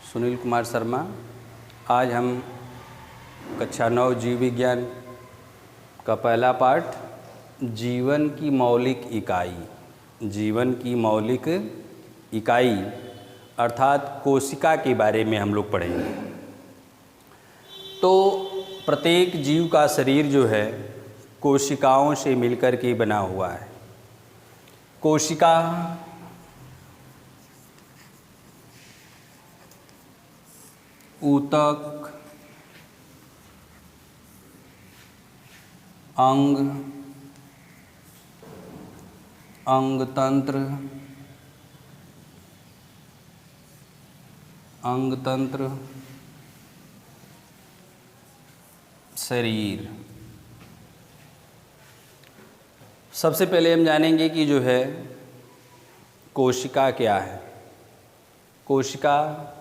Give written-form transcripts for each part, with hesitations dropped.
सुनील कुमार शर्मा। आज हम कक्षा 9 जीव विज्ञान का पहला पाठ जीवन की मौलिक इकाई अर्थात कोशिका के बारे में हम लोग पढ़ेंगे। तो प्रत्येक जीव का शरीर जो है कोशिकाओं से मिलकर के बना हुआ है। कोशिका ऊतक, अंगतंत्र, शरीर। सबसे पहले हम जानेंगे कि जो है कोशिका क्या है। कोशिका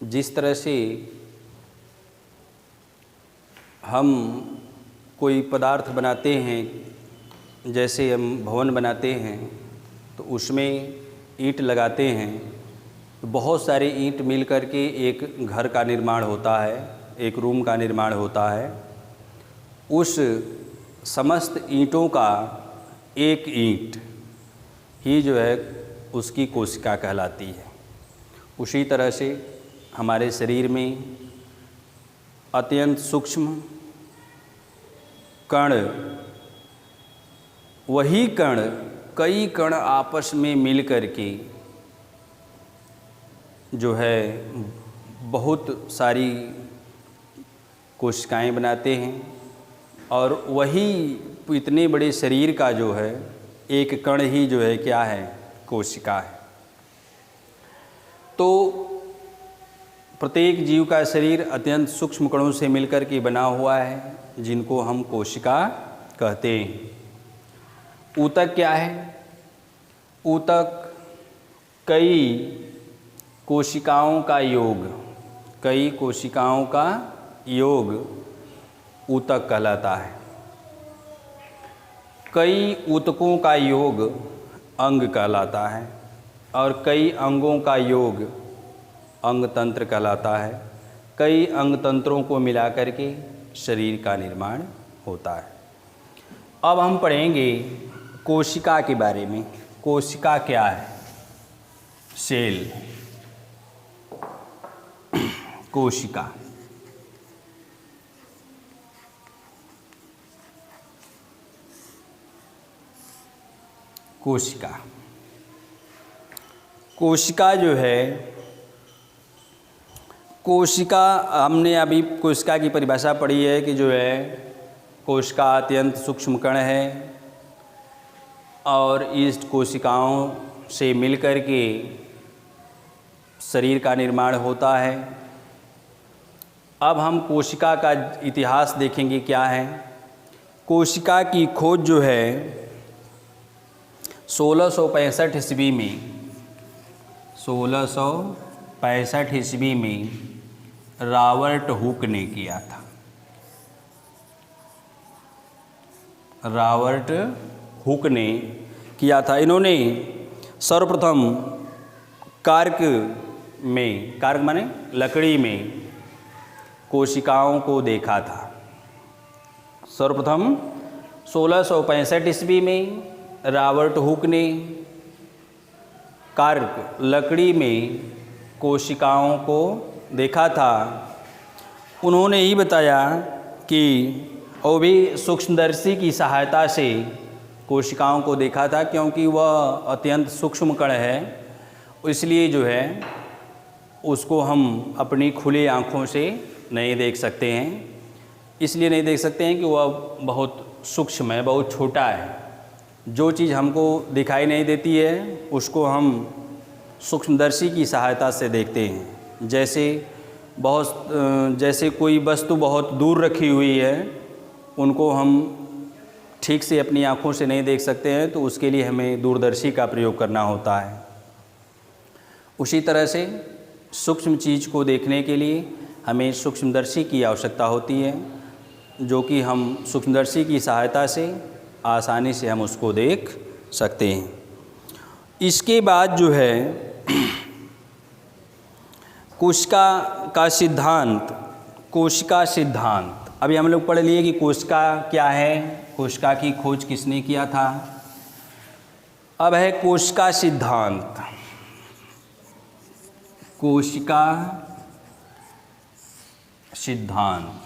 जिस तरह से हम कोई पदार्थ बनाते हैं, जैसे हम भवन बनाते हैं तो उसमें ईंट लगाते हैं, तो बहुत सारे ईंट मिल कर के एक घर का निर्माण होता है, एक रूम का निर्माण होता है। उस समस्त ईंटों का एक ईंट ही जो है उसकी कोशिका कहलाती है। उसी तरह से हमारे शरीर में अत्यंत सूक्ष्म कण, वही कण कई कण आपस में मिल कर के जो है बहुत सारी कोशिकाएं बनाते हैं, और वही इतने बड़े शरीर का जो है एक कण ही जो है क्या है, कोशिका है। तो प्रत्येक जीव का शरीर अत्यंत सूक्ष्म कणों से मिलकर के बना हुआ है, जिनको हम कोशिका कहते हैं। ऊतक क्या है? ऊतक कई कोशिकाओं का योग ऊतक कहलाता है। कई ऊतकों का योग अंग कहलाता है, और कई अंगों का योग अंगतंत्र कहलाता है। कई अंगतंत्रों को मिलाकर के शरीर का निर्माण होता है। अब हम पढ़ेंगे कोशिका के बारे में। कोशिका क्या है? सेल। कोशिका जो है, कोशिका हमने अभी कोशिका की परिभाषा पढ़ी है कि जो है कोशिका अत्यंत सूक्ष्म कण है, और इस कोशिकाओं से मिलकर के शरीर का निर्माण होता है। अब हम कोशिका का इतिहास देखेंगे क्या है। कोशिका की खोज जो है 1665 ईस्वी में रॉबर्ट हुक ने किया था। इन्होंने सर्वप्रथम कार्क माने लकड़ी में कोशिकाओं को देखा था। सर्वप्रथम 1665 ईस्वी में रॉबर्ट हुक ने कार्क लकड़ी में कोशिकाओं को देखा था। उन्होंने ही बताया कि वो भी सूक्ष्मदर्शी की सहायता से कोशिकाओं को देखा था, क्योंकि वह अत्यंत सूक्ष्म कण है, इसलिए जो है उसको हम अपनी खुली आँखों से नहीं देख सकते हैं। इसलिए नहीं देख सकते हैं कि वह बहुत सूक्ष्म है, बहुत छोटा है। जो चीज़ हमको दिखाई नहीं देती है उसको हम सूक्ष्मदर्शी की सहायता से देखते हैं। जैसे कोई वस्तु बहुत दूर रखी हुई है, उनको हम ठीक से अपनी आँखों से नहीं देख सकते हैं, तो उसके लिए हमें दूरदर्शी का प्रयोग करना होता है। उसी तरह से सूक्ष्म चीज़ को देखने के लिए हमें सूक्ष्मदर्शी की आवश्यकता होती है, जो कि हम सूक्ष्मदर्शी की सहायता से आसानी से हम उसको देख सकते हैं। इसके बाद जो है कोशिका का सिद्धांत, कोशिका सिद्धांत। अभी हम लोग पढ़ लिए कि कोशिका क्या है, कोशिका की खोज किसने किया था। अब है कोशिका सिद्धांत। कोशिका सिद्धांत।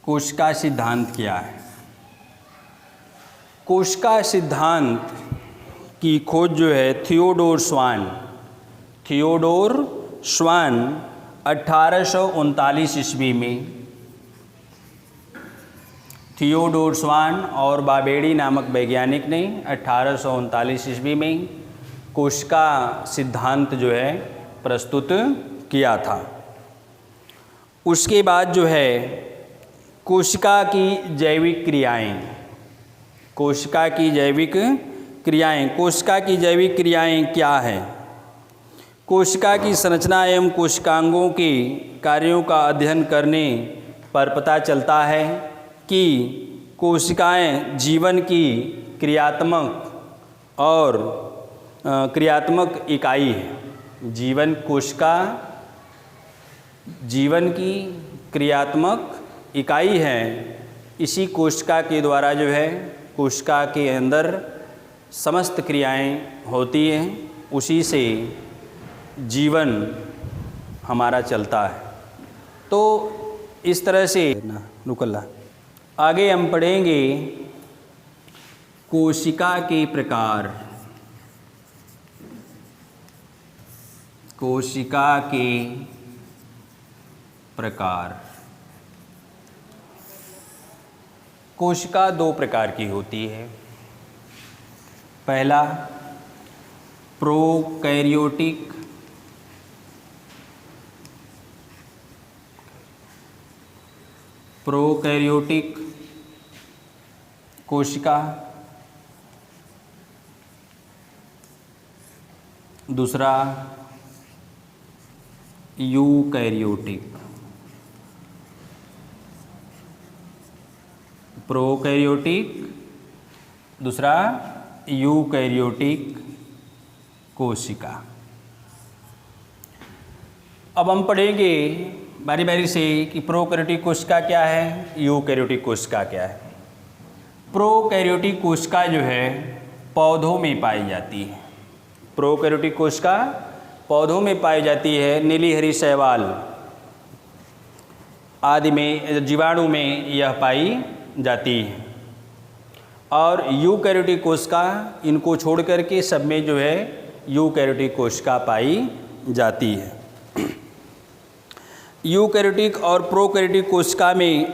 कोशिका सिद्धांत क्या है? कोशिका सिद्धांत की खोज जो है थियोडोर स्वान 1839 ईस्वी में, थियोडोर स्वान और बाबेडी नामक वैज्ञानिक ने 1839 ईस्वी में कोशिका सिद्धांत जो है प्रस्तुत किया था। उसके बाद जो है कोशिका की जैविक क्रियाएं, कोशिका की जैविक क्रियाएं, कोशिका की जैविक क्रियाएं क्या है? कोशिका की संरचना एवं कोशिकांगों के कार्यों का अध्ययन करने पर पता चलता है कि कोशिकाएं जीवन की क्रियात्मक इकाई है। कोशिका जीवन की क्रियात्मक इकाई है। इसी कोशिका के द्वारा जो है कोशिका के अंदर समस्त क्रियाएं होती हैं, उसी से जीवन हमारा चलता है। तो इस तरह से रुकल्ला आगे हम पढ़ेंगे कोशिका के प्रकार, कोशिका के प्रकार। कोशिका दो प्रकार की होती है। पहला प्रोकैरियोटिक कोशिका, दूसरा यूकैरियोटिक। प्रोकैरियोटिक, दूसरा यूकैरियोटिक कोशिका। अब हम पढ़ेंगे बारी बारी से कि प्रोकैरियोटिक कोशिका क्या है, यूकैरियोटिक कोशिका क्या है। प्रोकैरियोटिक कोशिका जो है पौधों में पाई जाती है। प्रोकैरियोटिक कोशिका पौधों में पाई जाती है। नीली हरी शैवाल आदि में, जीवाणु में यह पाई जाती है। और यूकैरियोटिक कोशिका, इनको छोड़ करके सब में जो है यूकैरियोटिक कोशिका पाई जाती है। यूकैरियोटिक और प्रोकैरियोटिक कोशिका में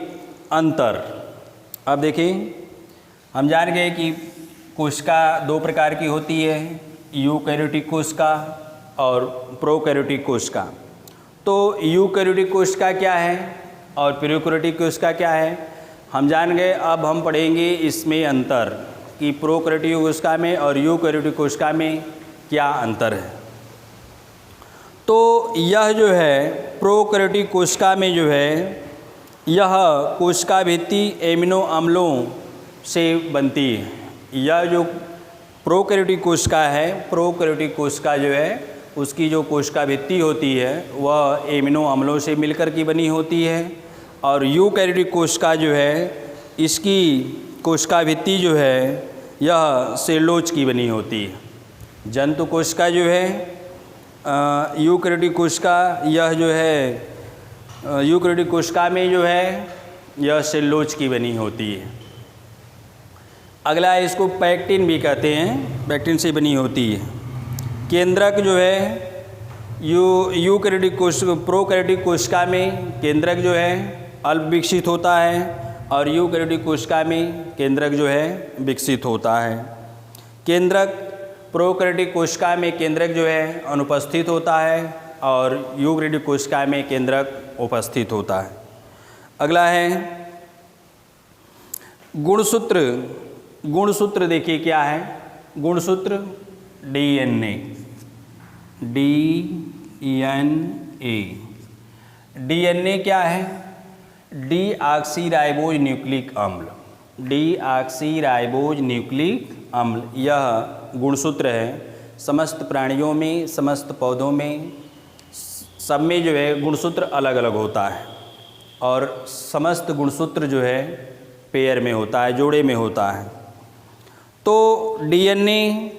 अंतर। अब देखें, हम जान गए कि कोशिका दो प्रकार की होती है, यूकैरियोटिक कोशिका और प्रोकैरियोटिक कोशिका। तो यूकैरियोटिक कोशिका क्या है और प्रोकैरियोटिक कोशिका क्या है, हम जान गए। अब हम पढ़ेंगे इसमें अंतर कि प्रोकैरियोटिक कोशिका में और यूकैरियोटिक कोशिका में क्या अंतर है। तो यह जो है प्रोकैरियोटिक कोशिका में जो है यह कोशिका भित्ति एमिनो अम्लों से बनती है। यह जो प्रोकैरियोटिक कोशिका है, प्रोकैरियोटिक कोशिका जो है उसकी जो कोशिका भित्ति होती है वह एमिनो अम्लों से मिलकर की बनी होती है। और यूकैरियोटिक कोशिका जो है इसकी कोशिका भित्ति जो है यह सेलुलोज की बनी होती है। जंतु कोशिका जो है यूकैरियोटिक कोशिका, यह जो है यूकैरियोटिक कोशिका में जो है यह सेलुलोज की बनी होती है। अगला है, इसको पैक्टिन भी कहते हैं, पैक्टिन से बनी होती है। केंद्रक जो है यूकैरियोटिक प्रोकैरियोटिक कोशिका में केंद्रक जो है अल्प विकसित होता है और यूकैरियोटिक कोशिका में केंद्रक जो है विकसित होता है। केंद्रक प्रोकैरियोटिक कोशिका में केंद्रक जो है अनुपस्थित होता है और यूकैरियोटिक कोशिका में केंद्रक उपस्थित होता है। अगला है गुणसूत्र। गुणसूत्र देखिए क्या है, गुणसूत्र डीएनए। डीएनए क्या है? डीऑक्सीराइबोज न्यूक्लिक अम्ल। डीऑक्सीराइबोज न्यूक्लिक अम्ल, यह गुणसूत्र है। समस्त प्राणियों में, समस्त पौधों में, सब में जो है गुणसूत्र अलग अलग होता है और समस्त गुणसूत्र जो है पेयर में होता है, जोड़े में होता है। तो डीएनए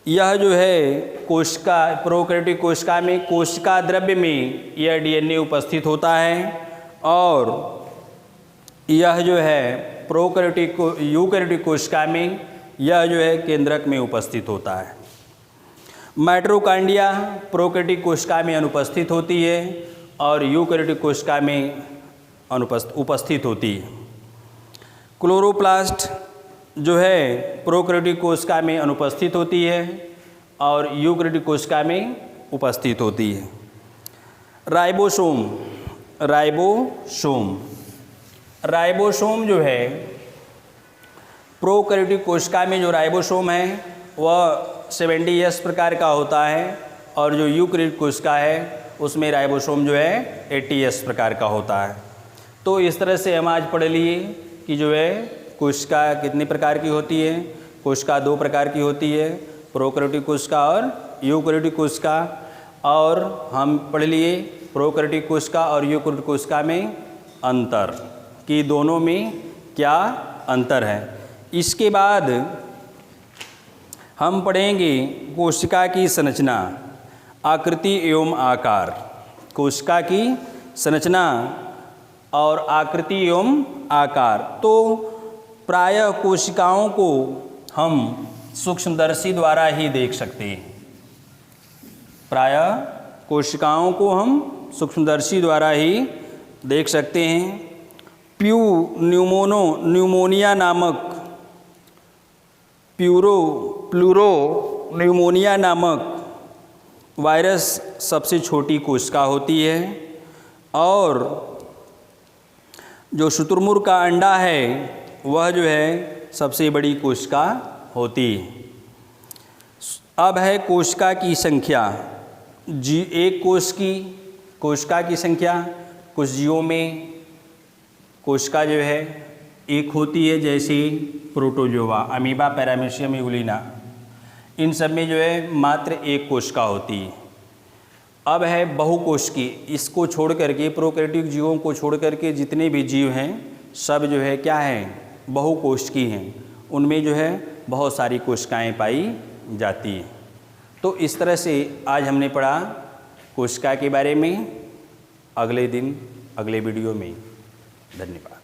यह जो है कोशिका, प्रोकैरियोटिक कोशिका में, कोशिका द्रव्य में यह डीएनए उपस्थित होता है और यह जो है प्रोकैरियोटिक यूकैरियोटिक कोशिका में यह जो है केंद्रक में उपस्थित होता है। माइटोकॉन्ड्रिया प्रोकैरियोटिक कोशिका में अनुपस्थित होती है और यूकैरियोटिक कोशिका में उपस्थित होती है। क्लोरोप्लास्ट जो है प्रोकैरियोटिक कोशिका में अनुपस्थित होती है और यूकैरियोटिक कोशिका में उपस्थित होती है। राइबोसोम जो है प्रोकैरियोटिक कोशिका में जो राइबोसोम है वह 70S प्रकार का होता है और जो यूकैरियोटिक कोशिका है उसमें राइबोसोम जो है 80S प्रकार का होता है। तो इस तरह से हम आज पढ़ लिए कि जो है कोशिका कितने प्रकार की होती है। कोशिका 2 प्रकार की होती है, प्रोकैरियोटिक कोशिका और यूकैरियोटिक कोशिका। और हम पढ़ लिए प्रोकैरियोटिक कोशिका और यूकैरियोटिक कोशिका में अंतर कि दोनों में क्या अंतर है। इसके बाद हम पढ़ेंगे कोशिका की संरचना, आकृति एवं आकार। कोशिका की संरचना और आकृति एवं आकार। तो प्रायः कोशिकाओं को हम सूक्ष्मदर्शी द्वारा ही देख सकते हैं। प्रायः कोशिकाओं को हम सूक्ष्मदर्शी द्वारा ही देख सकते हैं। न्यूमोनिया नामक वायरस सबसे छोटी कोशिका होती है और जो शुतुरमुर्ग का अंडा है वह जो है सबसे बड़ी कोशिका होती है। अब है कोशिका की संख्या। एक कोशिका की संख्या, कुछ जीवों में कोशिका जो है एक होती है, जैसे प्रोटोजोआ, अमीबा, पैरामीशियम, यूलिना, इन सब में जो है मात्र एक कोशिका होती है। अब है बहुकोशिकी। इसको छोड़ करके, प्रोकैरियोटिक जीवों को छोड़ करके जितने भी जीव हैं सब जो है क्या हैं, बहुकोशिकी हैं। उनमें जो है बहुत सारी कोशिकाएं पाई जाती हैं। तो इस तरह से आज हमने पढ़ा कोशिका के बारे में। अगले दिन अगले वीडियो में। धन्यवाद।